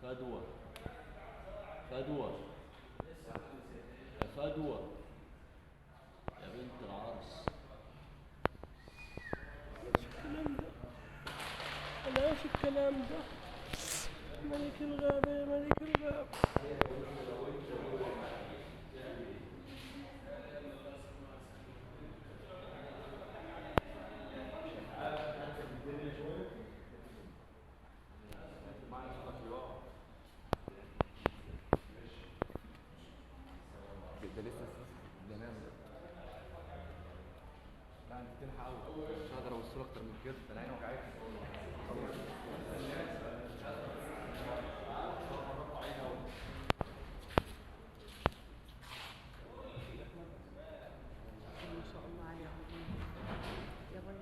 فدوة. فدوة. يا فدوة يا بنت العرس. الكلام ده بلاش الكلام ده. ملك الغابة يا ملك الغابة. ده لسه ده نام ده. لا انت بتلحق قوي، مش هقدر اوصله اكتر من كده، ده انا عيني وجعتني. ما شاء الله عليهم يا بي.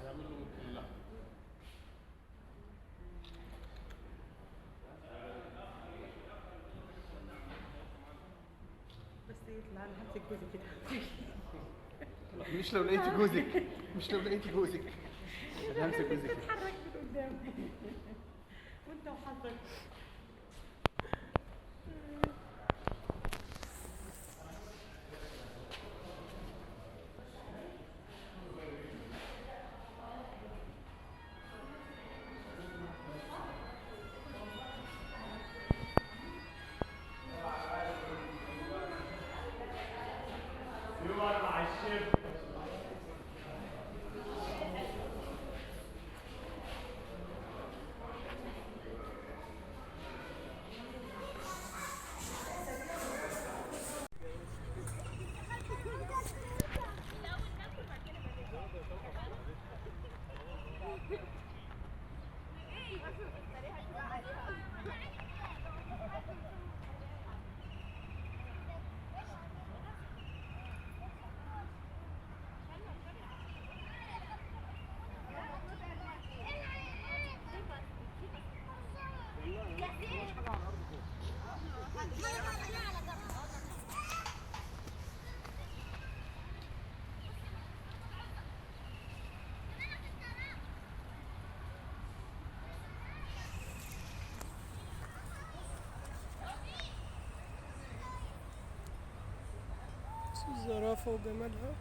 هيعمل له ممكن لا. بس يطلع انا همسك جوزي كده. مش لو لقيتي جوزك، مش لو لقيتي جوزك انا همسك جوزك. تتحرك من قدام وانت وحظك. الزرافة وجمالها.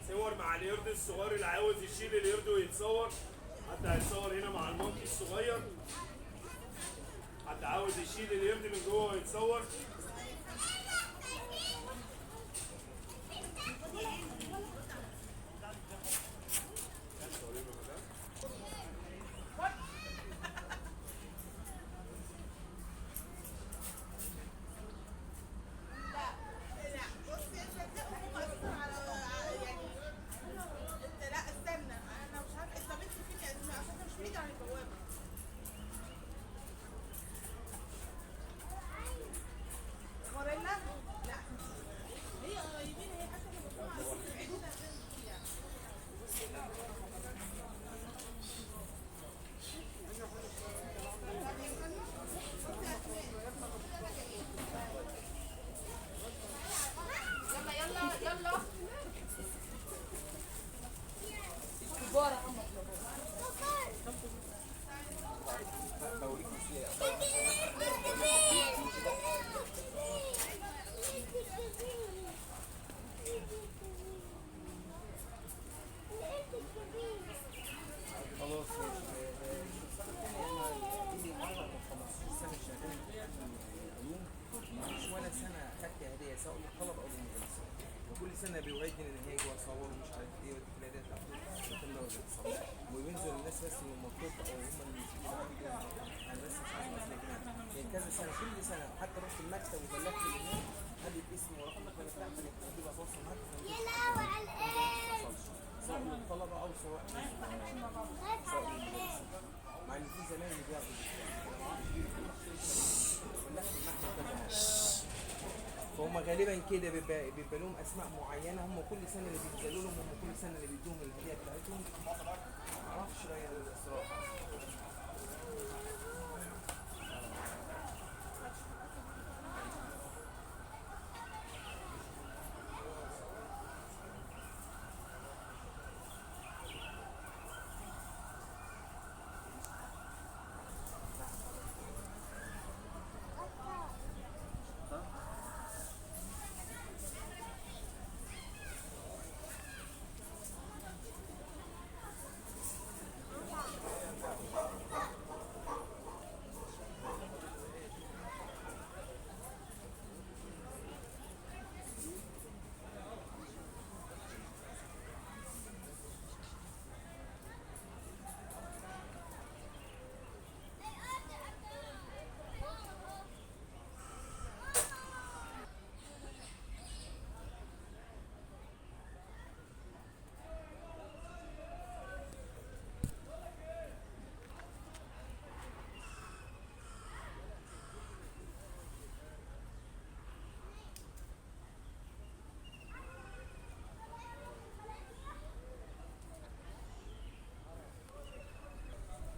صور مع القرد الصغير اللي عاوز يشيل القرد ويتصور. حد هيتصور هنا مع المونكي الصغير. حد عاوز يشيل القرد من جوه ويتصور. سنه بيوعدني ان هيجي واصور ومش عارف ايه والحكايه ديت لكن ده بيحصل وبينزل الناس بس من المطلوب او هم اللي انا بس مش عارف يعني كذا سنه كل سنه حتى رحت المكتب وبلغت الناس قال لي اسمي ورقم المكتب بتاعك هجيب اتواصل معاك سواء للطلبه او سواء للمدرسين مع ان في زمايلي بياخدوا بلغت المكتب كذا مره فهم غالبا كده بيبقى لهم اسماء معينه هم كل سنه اللي بينزلوا لهم هم كل سنه اللي بيدوهم الهديه بتاعتهم معرفش بقى يعني الصراحه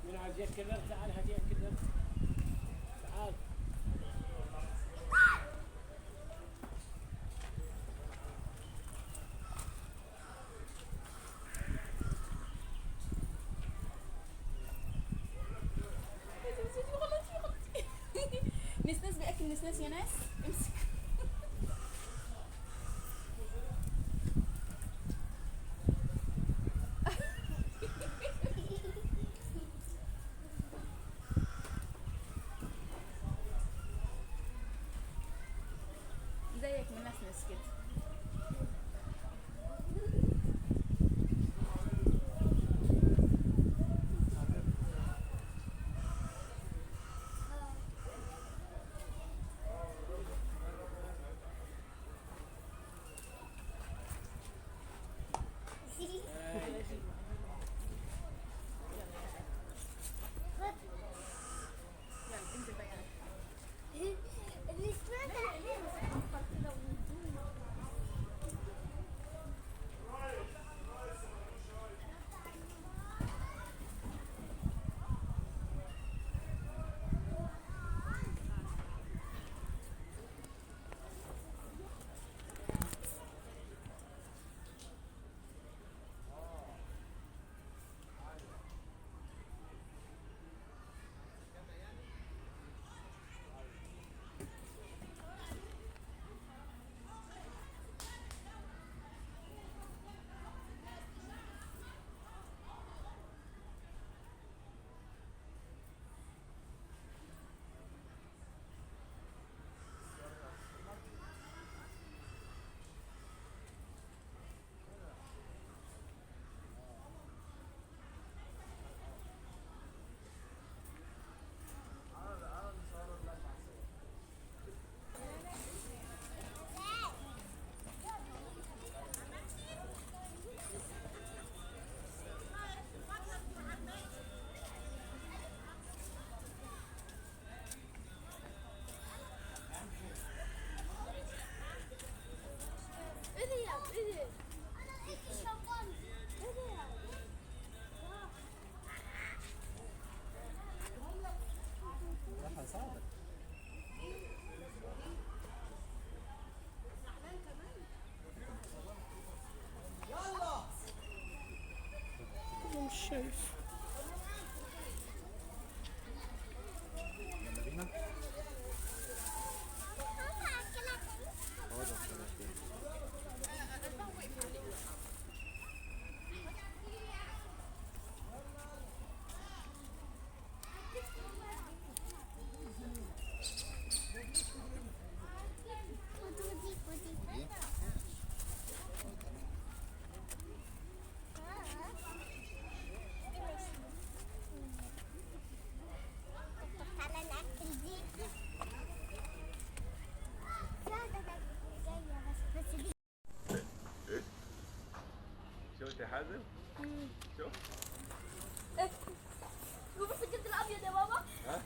من عايز ياكلر تعال هات ياكلر تعال نسناس بياكل نسناس يا ناس امسك زيك منسنس كده عازم شوف شوف بس الجلد الابيض يا بابا. ها